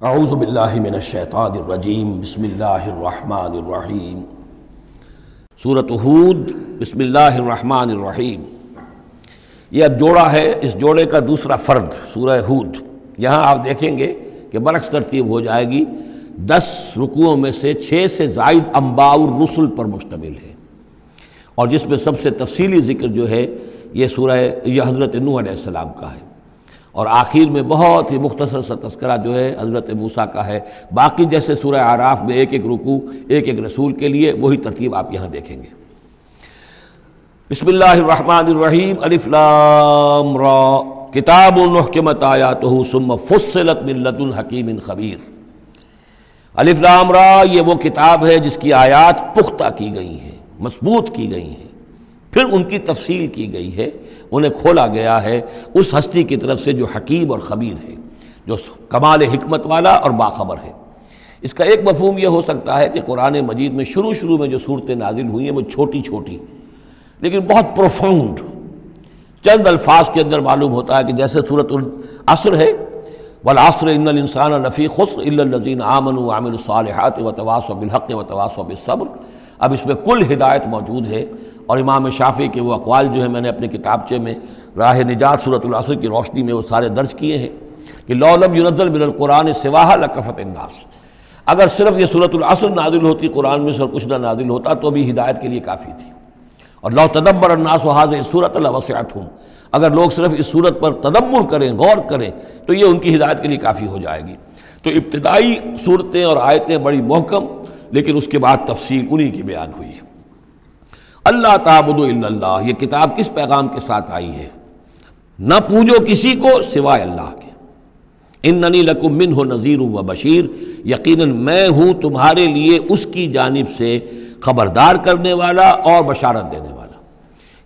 اعوذ باللہ من الشیطان الرجیم بسم اللہ الرحمن الرحیم سورۃ ہود بسم اللہ الرحمن الرحیم۔ یہ اب جوڑا ہے، اس جوڑے کا دوسرا فرد سورہ ہود۔ یہاں آپ دیکھیں گے کہ برعکس ترتیب ہو جائے گی، 10 رکوعوں میں سے 6 سے زائد انباء الرسل پر مشتمل ہے، اور جس میں سب سے تفصیلی ذکر جو ہے یہ حضرت نوح علیہ السلام کا ہے، اور آخر میں بہت ہی مختصر سا تذکرہ جو ہے حضرت موسیٰ کا ہے۔ باقی جیسے سورہ اعراف میں ایک ایک رکوع ایک ایک رسول کے لیے، وہی ترتیب آپ یہاں دیکھیں گے۔ بسم اللہ الرحمن الرحیم۔ الف لام را کتاب احکمت آیاتہ ثم فصلت من لدن حکیم خبیر۔ الف لام را، یہ وہ کتاب ہے جس کی آیات پختہ کی گئی ہیں، مضبوط کی گئی ہیں، پھر ان کی تفصیل کی گئی ہے، انہیں کھولا گیا ہے اس ہستی کی طرف سے جو حکیم اور خبیر ہے، جو کمال حکمت والا اور باخبر ہے۔ اس کا ایک مفہوم یہ ہو سکتا ہے کہ قرآن مجید میں شروع میں جو صورتیں نازل ہوئی ہیں وہ چھوٹی چھوٹی لیکن بہت پروفاؤنڈ، چند الفاظ کے اندر معلوم ہوتا ہے کہ جیسے سورۃ العصر ہے، والعصر ان الانسان لفی خسر الا الذین آمنوا وعملوا الصالحات وتواصوا بالحق وتواصوا بالصبر۔ اب اس میں کل ہدایت موجود ہے، اور امام شافعی کے وہ اقوال جو ہے میں نے اپنے کتابچے میں راہ نجات سورۃ العصر کی روشنی میں وہ سارے درج کیے ہیں کہ لو لم ینزل من القرآن سواہا لکفت الناس، اگر صرف یہ سورۃ العصر نازل ہوتی قرآن میں سے اور کچھ نہ نازل ہوتا تو بھی ہدایت کے لیے کافی تھی، اور لو تدبر الناس هذه السورۃ لوسعتهم، اگر لوگ صرف اس سورت پر تدبر کریں، غور کریں، تو یہ ان کی ہدایت کے لیے کافی ہو جائے گی۔ تو ابتدائی صورتیں اور آیتیں بڑی محکم، لیکن اس کے بعد تفصیل انہی کی بیان ہوئی ہے۔ اللہ تعبدوا الا اللہ، یہ کتاب کس پیغام کے ساتھ آئی ہے؟ نہ پوجو کسی کو سوائے اللہ کے۔ اننی لکم منہ نذیر و بشیر، یقیناً میں ہوں تمہارے لیے اس کی جانب سے خبردار کرنے والا اور بشارت دینے والا۔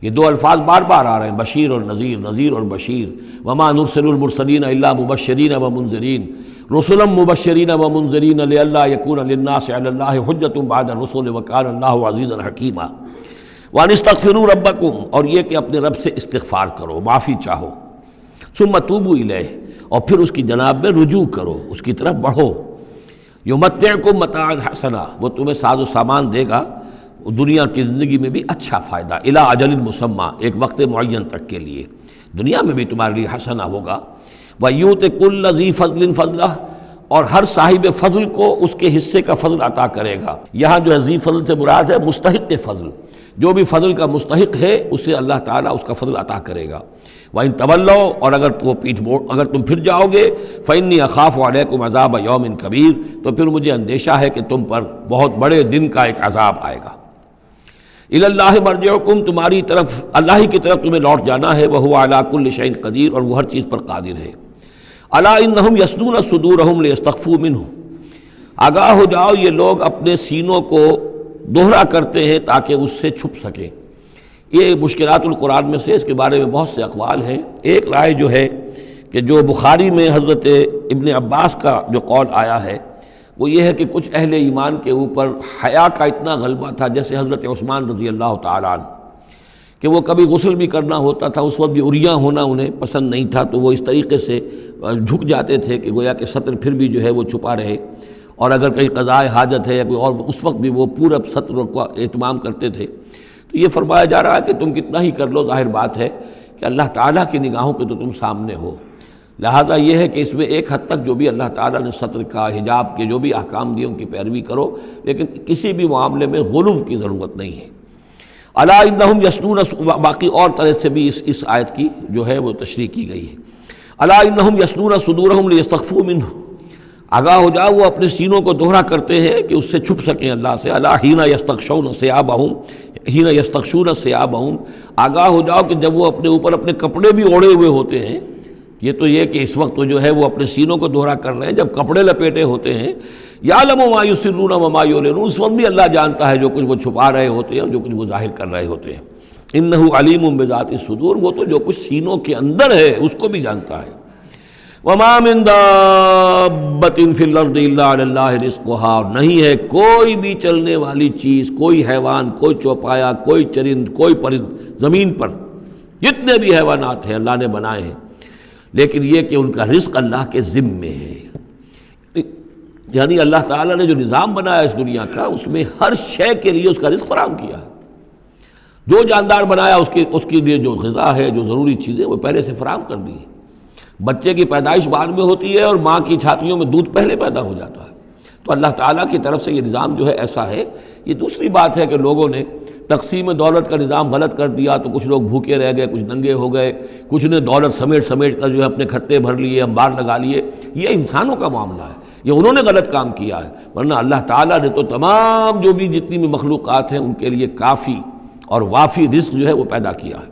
یہ دو الفاظ بار بار آ رہے ہیں، بشیر اور نذیر، نذیر اور بشیر۔ وما نرسل المرسلین الا مبشرین و منذرین، رسلا مبشرین و منذرین لئلا یکون للناس علی اللہ حجۃ بعد الرسل وکان اللہ عزیزا حکیما۔ وان استغفروا ربکم، اور یہ کہ اپنے رب سے استغفار کرو، معافی چاہو۔ ثم توبوا الیہ، اور پھر اس کی جناب میں رجوع کرو، اس کی طرف بڑھو۔ یمتعکم متاعا حسنا، وہ تمہیں ساز و سامان دے گا دنیا کی زندگی میں بھی اچھا فائدہ، الی اجل مسمی، ایک وقت معین تک کے لیے، دنیا میں بھی تمہارے لیے حسنہ ہوگا۔ وَيُؤْتِ كُلَّ ذِي فَضْلٍ فَضْلَهُ، اور ہر صاحب فضل کو اس کے حصے کا فضل عطا کرے گا۔ یہاں جو ہے ذی فضل سے مراد ہے مستحق فضل، جو بھی فضل کا مستحق ہے اسے اللہ تعالیٰ اس کا فضل عطا کرے گا۔ وَإِن تَوَلَّوْا، اور اگر تم پھر جاؤ گے، فَإِنِّي أَخَافُ عَلَيْكُمْ عَذَابَ يَوْمٍ كَبِيرٍ، تو پھر مجھے اندیشہ ہے کہ تم پر بہت بڑے دن کا ایک عذاب آئے گا۔ الی اللہ مرجعکم، تمہاری طرف اللہ ہی کی طرف تمہیں لوٹ جانا ہے، وہو علی کل شیء قدیر، اور وہ ہر چیز پر قادر ہے۔ الا انہم یصدون صدورہم لیستخفوا منہ، آگاہ ہو جاؤ یہ لوگ اپنے سینوں کو دوہرا کرتے ہیں تاکہ اس سے چھپ سکیں۔ یہ مشکلات القرآن میں سے اس کے بارے میں بہت سے اقوال ہیں۔ ایک رائے جو ہے کہ جو بخاری میں حضرت ابن عباس کا جو قول آیا ہے وہ یہ ہے کہ کچھ اہل ایمان کے اوپر حیا کا اتنا غلبہ تھا، جیسے حضرت عثمان رضی اللہ تعالیٰ عنہ، کہ وہ کبھی غسل بھی کرنا ہوتا تھا، اس وقت بھی عریاں ہونا انہیں پسند نہیں تھا، تو وہ اس طریقے سے جھک جاتے تھے کہ گویا کہ سطر پھر بھی جو ہے وہ چھپا رہے، اور اگر کہیں قضاء حاجت ہے یا کوئی اور، اس وقت بھی وہ پورا سطر کا اہتمام کرتے تھے۔ تو یہ فرمایا جا رہا ہے کہ تم کتنا ہی کر لو، ظاہر بات ہے کہ اللہ تعالیٰ کی نگاہوں کے تو تم سامنے ہو، لہذا یہ ہے کہ اس میں ایک حد تک جو بھی اللہ تعالیٰ نے سطر کا، حجاب کے جو بھی احکام دیے ان کی پیروی کرو، لیکن کسی بھی معاملے میں غلو کی ضرورت نہیں ہے۔ الا انہم یصدون، باقی اور طرح سے بھی اس آیت کی جو ہے وہ تشریح کی گئی ہے۔ الا انہم یصدون صدورہم لیستخفوا منہ، آگاہ ہو جاؤ وہ اپنے سینوں کو دوہرا کرتے ہیں کہ اس سے چھپ سکیں اللہ سے۔ الا حین یستغشون ثیابہم، حین یستغشون ثیابہم، آگاہ ہو جاؤ کہ جب وہ اپنے اوپر اپنے کپڑے بھی اوڑھے ہوئے ہوتے ہیں، یہ تو یہ کہ اس وقت جو ہے وہ اپنے سینوں کو دوہرا کر رہے ہیں، جب کپڑے لپیٹے ہوتے ہیں، یعلم ما یسرون وما یعلنون، اس وقت بھی اللہ جانتا ہے جو کچھ وہ چھپا رہے ہوتے ہیں اور جو کچھ وہ ظاہر کر رہے ہوتے ہیں۔ انہ علیم بذات الصدور، وہ تو جو کچھ سینوں کے اندر ہے اس کو بھی جانتا ہے۔ وما من دابۃ فی الارض الا علی اللہ رزقها، اور نہیں ہے کوئی بھی چلنے والی چیز، کوئی حیوان، کوئی چوپایا، کوئی چرند، کوئی پرند زمین پر، جتنے بھی حیوانات ہیں اللہ نے بنائے ہیں، لیکن یہ کہ ان کا رزق اللہ کے ذمے ہے۔ یعنی اللہ تعالیٰ نے جو نظام بنایا اس دنیا کا، اس میں ہر شے کے لیے اس کا رزق فراہم کیا ہے. جو جاندار بنایا اس کے لیے جو غذا ہے، جو ضروری چیزیں، وہ پہلے سے فراہم کر دی ہیں. بچے کی پیدائش بعد میں ہوتی ہے اور ماں کی چھاتیوں میں دودھ پہلے پیدا ہو جاتا ہے. تو اللہ تعالیٰ کی طرف سے یہ نظام جو ہے ایسا ہے. یہ دوسری بات ہے کہ لوگوں نے تقسیم دولت کا نظام غلط کر دیا تو کچھ لوگ بھوکے رہ گئے، کچھ ننگے ہو گئے، کچھ نے دولت سمیٹ کر جو ہے اپنے کھتے بھر لیے، انبار لگا لیے. یہ انسانوں کا معاملہ ہے، یہ انہوں نے غلط کام کیا ہے. ورنہ اللہ تعالیٰ نے تو تمام جو بھی جتنی بھی مخلوقات ہیں ان کے لیے کافی اور وافی رزق جو ہے وہ پیدا کیا ہے.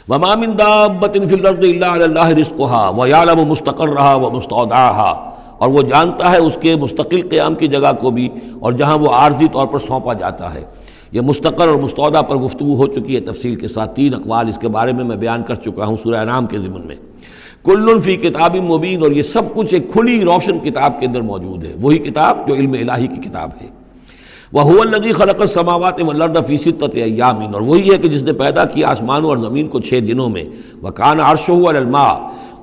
وَمَا مِن دَابَّةٍ فِي الْأَرْضِ إِلَّا عَلَى اللَّهِ رِزْقُهَا وَيَعْلَمُ مُسْتَقَرَّهَا وَمُسْتَوْدَعَهَا، اور وہ جانتا ہے اس کے مستقل قیام کی جگہ کو بھی اور جہاں وہ عارضی طور پر سونپا جاتا ہے. یہ مستقر اور مستودع پر گفتگو ہو چکی ہے تفصیل کے ساتھ. 3 اقوال اس کے بارے میں بیان کر چکا ہوں سورہ انعام کے ضمن میں. کل فی کتاب مبین، اور یہ سب کچھ ایک کھلی روشن کتاب کے اندر موجود ہے، وہی کتاب جو علم الہی کی کتاب ہے. وَهُوَ الَّذِي خَلَقَ السَّمَاوَاتِ وَالْأَرْضَ فِي سِتَّةِ أَيَّامٍ، اور وہی ہے کہ جس نے پیدا کیا آسمانوں اور زمین کو 6 دنوں میں. وَكَانَ عَرْشُهُ عَلَى الْمَاءِ،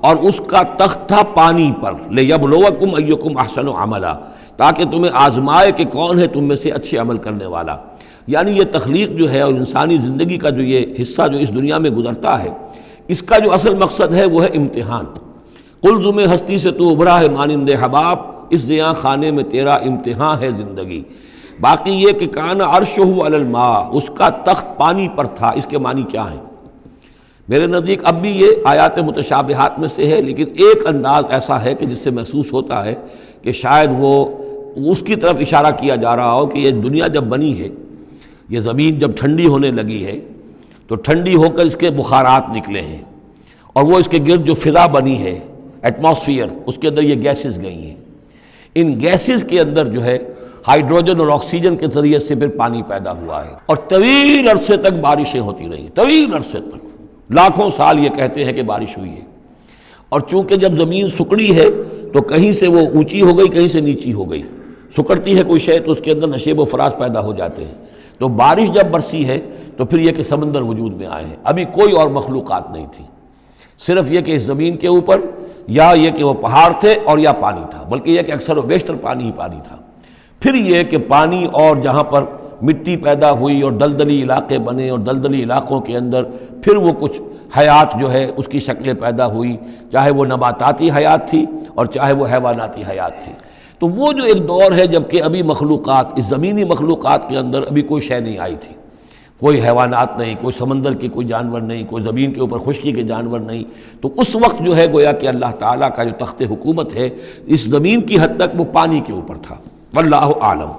اور اس کا تخت تھا پانی پر. لِيَبْلُوَكُمْ أَيُّكُمْ أَحْسَنُ عَمَلًا، تاکہ تمہیں آزمائے کہ کون ہے تم میں سے اچھے عمل کرنے والا. یعنی یہ تخلیق جو ہے اور انسانی زندگی کا جو یہ حصہ جو اس دنیا میں گزرتا ہے، اس کا جو اصل مقصد ہے وہ ہے امتحان. قلزم ہستی سے تو ابھرا ہے مانند حباب، اس زیاں خانے میں تیرا امتحان ہے زندگی. باقی یہ کہ کان عرشہ علی الماء، اس کا تخت پانی پر تھا. اس کے معنی کیا ہیں؟ میرے نزدیک اب بھی یہ آیات متشابہات میں سے ہے، لیکن ایک انداز ایسا ہے کہ جس سے محسوس ہوتا ہے کہ شاید وہ اس کی طرف اشارہ کیا جا رہا ہو کہ یہ دنیا جب بنی ہے، یہ زمین جب ٹھنڈی ہونے لگی ہے تو ٹھنڈی ہو کر اس کے بخارات نکلے ہیں، اور وہ اس کے گرد جو فضا بنی ہے، ایٹماسفیئر، اس کے اندر یہ گیسز گئی ہیں. ان گیسز کے اندر جو ہے ہائیڈروجن اور آکسیجن کے ذریعے سے پھر پانی پیدا ہوا ہے، اور طویل عرصے تک بارشیں ہوتی رہیں. طویل عرصے تک، لاکھوں سال یہ کہتے ہیں کہ بارش ہوئی ہے. اور چونکہ جب زمین سکڑی ہے تو کہیں سے وہ اونچی ہو گئی، کہیں سے نیچی ہو گئی. سکڑتی ہے کوئی شے تو اس کے اندر نشیب و فراز پیدا ہو جاتے ہیں. تو بارش جب برسی ہے تو پھر یہ کہ سمندر وجود میں آئے ہیں. ابھی کوئی اور مخلوقات نہیں تھی، صرف یہ کہ اس زمین کے اوپر یا یہ کہ وہ پہاڑ تھے اور یا پانی تھا، بلکہ یہ کہ اکثر و بیشتر پانی ہی پانی تھا. پھر یہ کہ پانی اور جہاں پر مٹی پیدا ہوئی اور دلدلی علاقے بنے، اور دلدلی علاقوں کے اندر پھر وہ کچھ حیات جو ہے اس کی شکلیں پیدا ہوئی، چاہے وہ نباتاتی حیات تھی اور چاہے وہ حیواناتی حیات تھی. تو وہ جو ایک دور ہے جب کہ ابھی مخلوقات، اس زمینی مخلوقات کے اندر ابھی کوئی شے نہیں آئی تھی، کوئی حیوانات نہیں، کوئی سمندر کے کوئی جانور نہیں، کوئی زمین کے اوپر خشکی کے جانور نہیں. تو اس وقت جو ہے گویا کہ اللہ تعالیٰ کا جو تخت حکومت ہے اس زمین کی حد تک وہ پانی کے اوپر تھا. واللہ اعلم.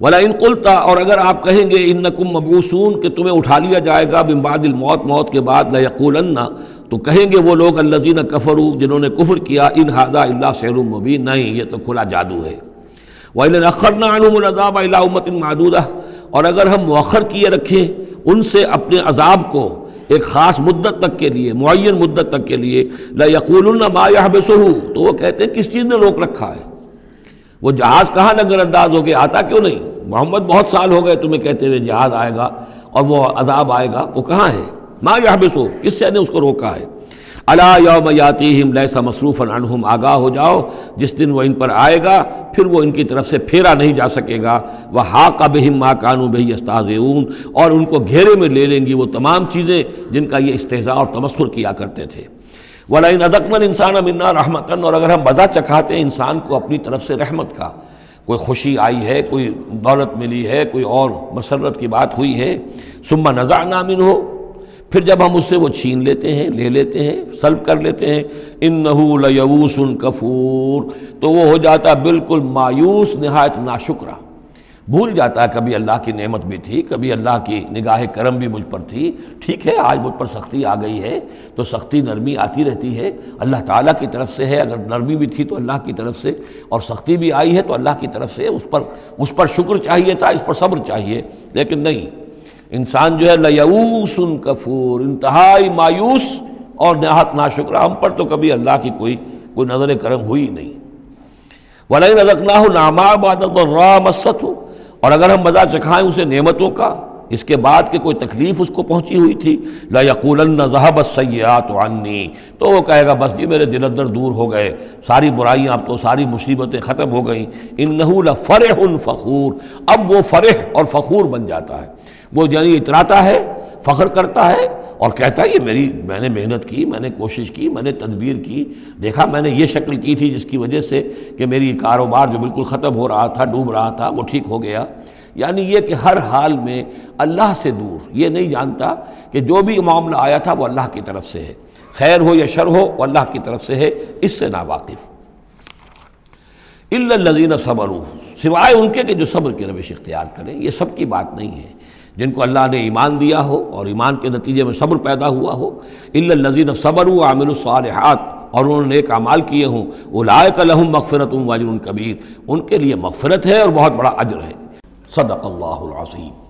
وَلَئِن قُلْتَ، اور اگر آپ کہیں گے اِنَّكُمْ مَبْعُوثُونَ کہ تمہیں اٹھا لیا جائے گا من بعد الموت، موت کے بعد، لَيَقُولَنَّ تو کہیں گے وہ لوگ الذین کفروا جنہوں نے کفر کیا، ان ھذا الا سحر مبین، نہیں یہ تو کھلا جادو ہے. وَإِنْ أَخَّرْنَا عَنْهُمُ الْعَذَابَ إِلَىٰ أُمَّةٍ مَّعْدُودَةٍ، اور اگر ہم مؤخر کیے رکھیں ان سے اپنے عذاب کو ایک خاص مدت تک کے لیے، معین مدت تک کے لیے، لَيَقُولُنَّ مَا يَحْبِسُهُ، تو وہ کہتے ہیں کس چیز نے روک رکھا ہے؟ وہ جہاز کہاں نظر انداز ہو گیا، آتا کیوں نہیں؟ محمد بہت سال ہو گئے تمہیں کہتے ہوئے جہاز آئے گا اور وہ عذاب آئے گا، وہ کہاں ہے؟ ما یحبسو، کس سے نے اس کو روکا ہے؟ الا یوم یاتیہم لیس مصروفا عنہم، آگاہ ہو جاؤ جس دن وہ ان پر آئے گا پھر وہ ان کی طرف سے پھیرا نہیں جا سکے گا. وحاق بہم ما کانوا بہ یستہزئون، اور ان کو گھیرے میں لے لیں گی وہ تمام چیزیں جن کا یہ استہزاء اور تمسخر کیا کرتے تھے. وَلَئِنْ أَذَقْنَا الْإِنسَانَ مِنَّا رَحْمَةً، اور اگر ہم مزہ چکھاتے ہیں انسان کو اپنی طرف سے رحمت کا، کوئی خوشی آئی ہے، کوئی دولت ملی ہے، کوئی اور مسرت کی بات ہوئی ہے، ثم نزعنا منہ، پھر جب ہم اس سے وہ چھین لیتے ہیں، لے لیتے ہیں، سلب کر لیتے ہیں، انہ لیئوس کفور، تو وہ ہو جاتا بالکل مایوس، نہایت ناشکرہ، بھول جاتا ہے کبھی اللہ کی نعمت بھی تھی، کبھی اللہ کی نگاہ کرم بھی مجھ پر تھی. ٹھیک ہے آج مجھ پر سختی آ گئی ہے تو سختی نرمی آتی رہتی ہے، اللہ تعالیٰ کی طرف سے ہے. اگر نرمی بھی تھی تو اللہ کی طرف سے، اور سختی بھی آئی ہے تو اللہ کی طرف سے. اس پر شکر چاہیے تھا، اس پر صبر چاہیے، لیکن نہیں. انسان جو ہے لیئوس کفور، انتہائی مایوس اور نہایت ناشکرہ. ہم پر تو کبھی اللہ کی کوئی نظر کرم ہوئی نہیں. وَلَئِنْ أَذَقْنَاهُ نَعْمَاءَ بَعْدَ ضَرَّاءَ مَسَّتْهُ، اور اگر ہم مزہ چکھائیں اسے نعمتوں کا اس کے بعد کہ کوئی تکلیف اس کو پہنچی ہوئی تھی، لَيَقُولَنَّ ذَهَبَ السَّيِّئَاتُ عَنِّي، تو وہ کہے گا بس جی میرے دل اندر دور ہو گئے، ساری برائیاں اب تو ساری مصیبتیں ختم ہو گئیں، إِنَّهُ لَفَرِحٌ فَخُورٌ، اب وہ فرح اور فخور بن جاتا ہے، وہ یعنی اتراتا ہے، فخر کرتا ہے اور کہتا ہے یہ میں نے محنت کی، میں نے کوشش کی، میں نے تدبیر کی، دیکھا میں نے یہ شکل کی تھی جس کی وجہ سے کہ میری کاروبار جو بالکل ختم ہو رہا تھا، ڈوب رہا تھا، وہ ٹھیک ہو گیا۔ یعنی یہ کہ ہر حال میں اللہ سے دور، یہ نہیں جانتا کہ جو بھی معاملہ آیا تھا وہ اللہ کی طرف سے ہے، خیر ہو یا شر ہو وہ اللہ کی طرف سے ہے، اس سے ناواقف۔ إِلَّا الَّذِينَ صَبَرُوا، سوائے ان کے کہ جو صبر کی روش اختیار کریں، یہ سب کی بات نہیں ہے، جن کو اللہ نے ایمان دیا ہو اور ایمان کے نتیجے میں صبر پیدا ہوا ہو، إِلَّا الَّذِينَ صَبَرُوا وَعَمِلُوا الصَّالِحَاتِ، اور انہوں نے نیک اعمال کیے ہوں، أُولَٰئِكَ لَهُم مَغْفِرَةٌ وَأَجْرٌ كَبِيرٌ، ان کے لیے مغفرت ہے اور بہت بڑا اجر ہے۔ صدق اللہ العظیم۔